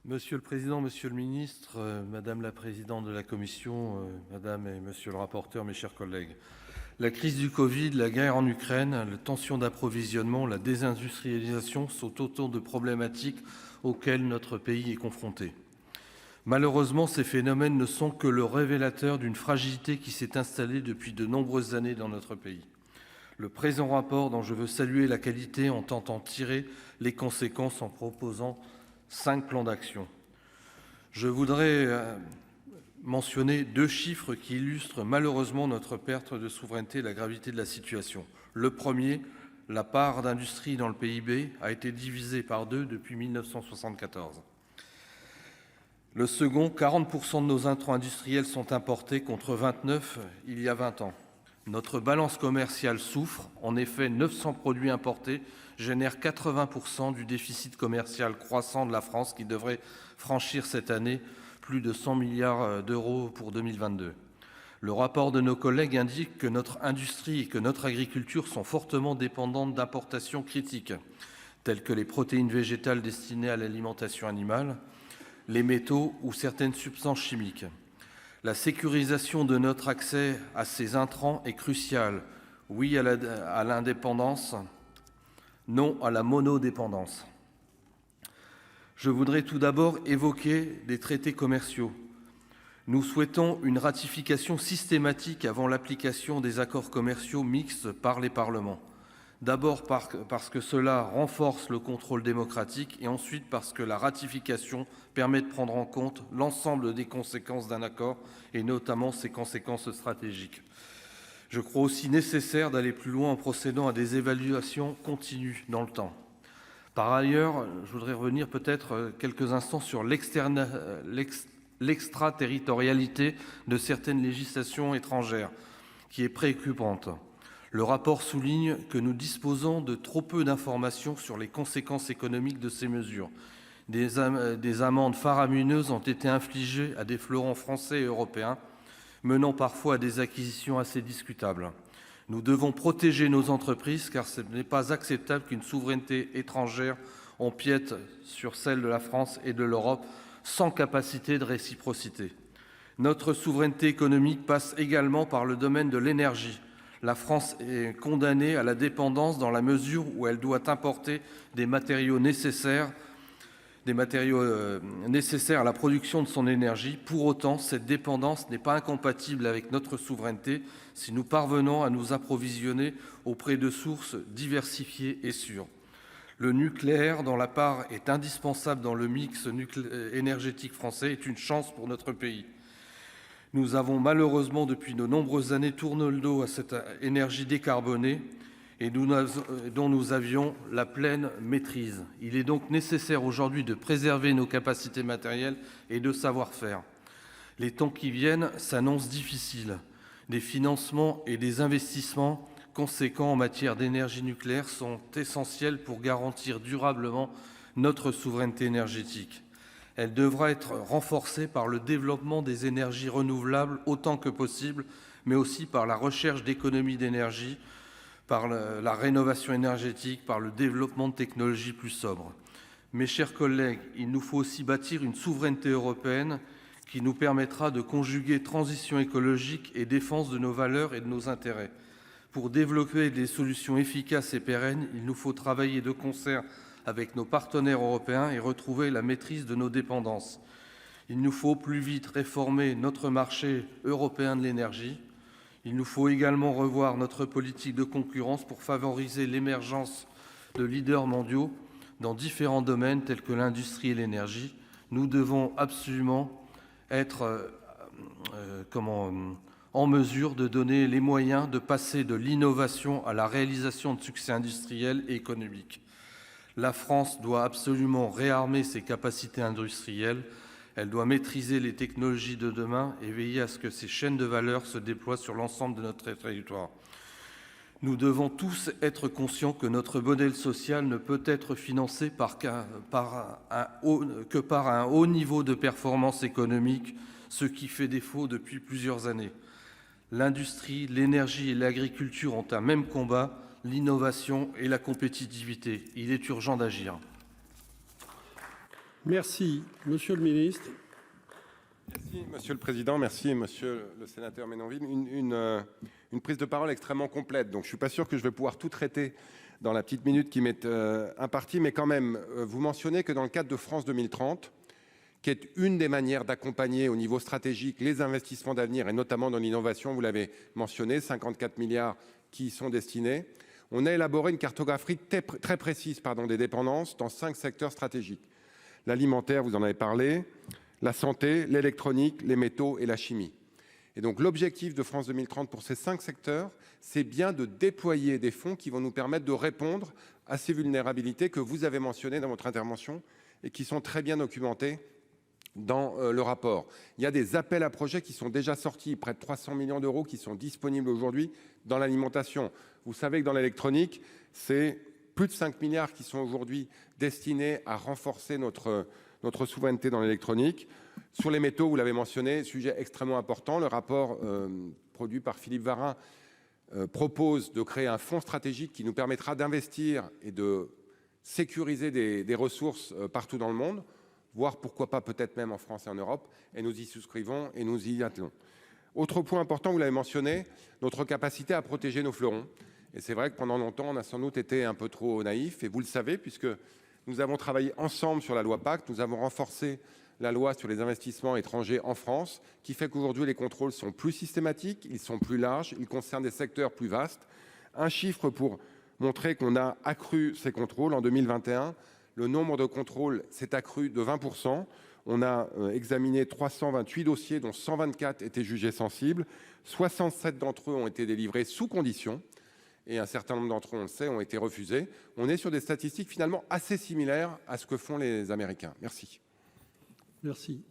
Monsieur le président, monsieur le ministre, madame la présidente de la commission, madame et monsieur le rapporteur, mes chers collègues. La crise du Covid, la guerre en Ukraine, les tensions d'approvisionnement, la désindustrialisation sont autant de problématiques auxquelles notre pays est confronté. Malheureusement, ces phénomènes ne sont que le révélateur d'une fragilité qui s'est installée depuis de nombreuses années dans notre pays. Le présent rapport, dont je veux saluer la qualité, en tentant tirer les conséquences en proposant 5 plans d'action. Je voudrais mentionner 2 chiffres qui illustrent malheureusement notre perte de souveraineté et la gravité de la situation. Le premier, la part d'industrie dans le PIB a été divisée par 2 depuis 1974. Le second, 40% de nos intrants industriels sont importés contre 29 il y a 20 ans. Notre balance commerciale souffre. En effet, 900 produits importés génèrent 80% du déficit commercial croissant de la France, qui devrait franchir cette année plus de 100 milliards d'euros pour 2022. Le rapport de nos collègues indique que notre industrie et que notre agriculture sont fortement dépendantes d'importations critiques, telles que les protéines végétales destinées à l'alimentation animale, les métaux ou certaines substances chimiques. La sécurisation de notre accès à ces intrants est cruciale. Oui à l'indépendance, non à la monodépendance. Je voudrais tout d'abord évoquer les traités commerciaux. Nous souhaitons une ratification systématique avant l'application des accords commerciaux mixtes par les parlements. D'abord parce que cela renforce le contrôle démocratique et ensuite parce que la ratification permet de prendre en compte l'ensemble des conséquences d'un accord et notamment ses conséquences stratégiques. Je crois aussi nécessaire d'aller plus loin en procédant à des évaluations continues dans le temps. Par ailleurs, je voudrais revenir peut-être quelques instants sur l'extraterritorialité de certaines législations étrangères qui est préoccupante. Le rapport souligne que nous disposons de trop peu d'informations sur les conséquences économiques de ces mesures. Des amendes faramineuses ont été infligées à des fleurons français et européens, menant parfois à des acquisitions assez discutables. Nous devons protéger nos entreprises car ce n'est pas acceptable qu'une souveraineté étrangère empiète sur celle de la France et de l'Europe sans capacité de réciprocité. Notre souveraineté économique passe également par le domaine de l'énergie. La France est condamnée à la dépendance dans la mesure où elle doit importer des matériaux nécessaires à la production de son énergie. Pour autant, cette dépendance n'est pas incompatible avec notre souveraineté si nous parvenons à nous approvisionner auprès de sources diversifiées et sûres. Le nucléaire, dont la part est indispensable dans le mix énergétique français, est une chance pour notre pays. Nous avons malheureusement depuis de nombreuses années tourné le dos à cette énergie décarbonée et dont nous avions la pleine maîtrise. Il est donc nécessaire aujourd'hui de préserver nos capacités matérielles et de savoir-faire. Les temps qui viennent s'annoncent difficiles. Des financements et des investissements conséquents en matière d'énergie nucléaire sont essentiels pour garantir durablement notre souveraineté énergétique. Elle devra être renforcée par le développement des énergies renouvelables autant que possible, mais aussi par la recherche d'économies d'énergie, par la rénovation énergétique, par le développement de technologies plus sobres. Mes chers collègues, il nous faut aussi bâtir une souveraineté européenne qui nous permettra de conjuguer transition écologique et défense de nos valeurs et de nos intérêts. Pour développer des solutions efficaces et pérennes, il nous faut travailler de concert avec nos partenaires européens et retrouver la maîtrise de nos dépendances. Il nous faut plus vite réformer notre marché européen de l'énergie. Il nous faut également revoir notre politique de concurrence pour favoriser l'émergence de leaders mondiaux dans différents domaines tels que l'industrie et l'énergie. Nous devons absolument être en mesure de donner les moyens de passer de l'innovation à la réalisation de succès industriels et économiques. La France doit absolument réarmer ses capacités industrielles. Elle doit maîtriser les technologies de demain et veiller à ce que ces chaînes de valeur se déploient sur l'ensemble de notre territoire. Nous devons tous être conscients que notre modèle social ne peut être financé que par un haut niveau de performance économique, ce qui fait défaut depuis plusieurs années. L'industrie, l'énergie et l'agriculture ont un même combat, l'innovation et la compétitivité. Il est urgent d'agir. Merci. Monsieur le ministre. Merci, Monsieur le Président. Merci, Monsieur le Sénateur Menonville. Une prise de parole extrêmement complète. Donc, je ne suis pas sûr que je vais pouvoir tout traiter dans la petite minute qui m'est impartie. Mais quand même, vous mentionnez que dans le cadre de France 2030, qui est une des manières d'accompagner au niveau stratégique les investissements d'avenir, et notamment dans l'innovation, vous l'avez mentionné, 54 milliards qui y sont destinés, on a élaboré une cartographie très précise des dépendances dans 5 secteurs stratégiques. L'alimentaire, vous en avez parlé, la santé, l'électronique, les métaux et la chimie. Et donc l'objectif de France 2030 pour ces 5 secteurs, c'est bien de déployer des fonds qui vont nous permettre de répondre à ces vulnérabilités que vous avez mentionnées dans votre intervention et qui sont très bien documentées dans le rapport. Il y a des appels à projets qui sont déjà sortis, près de 300 millions d'euros qui sont disponibles aujourd'hui dans l'alimentation. Vous savez que dans l'électronique, c'est plus de 5 milliards qui sont aujourd'hui destinés à renforcer notre souveraineté dans l'électronique. Sur les métaux, vous l'avez mentionné, sujet extrêmement important. Le rapport produit par Philippe Varin propose de créer un fonds stratégique qui nous permettra d'investir et de sécuriser des ressources partout dans le monde, voire pourquoi pas peut-être même en France et en Europe, et nous y souscrivons et nous y attelons. Autre point important, vous l'avez mentionné, notre capacité à protéger nos fleurons. Et c'est vrai que pendant longtemps, on a sans doute été un peu trop naïf, et vous le savez, puisque nous avons travaillé ensemble sur la loi Pacte, nous avons renforcé la loi sur les investissements étrangers en France, qui fait qu'aujourd'hui, les contrôles sont plus systématiques, ils sont plus larges, ils concernent des secteurs plus vastes. Un chiffre pour montrer qu'on a accru ces contrôles en 2021, le nombre de contrôles s'est accru de 20%. On a examiné 328 dossiers, dont 124 étaient jugés sensibles. 67 d'entre eux ont été délivrés sous condition. Et un certain nombre d'entre eux, on le sait, ont été refusés. On est sur des statistiques finalement assez similaires à ce que font les Américains. Merci. Merci.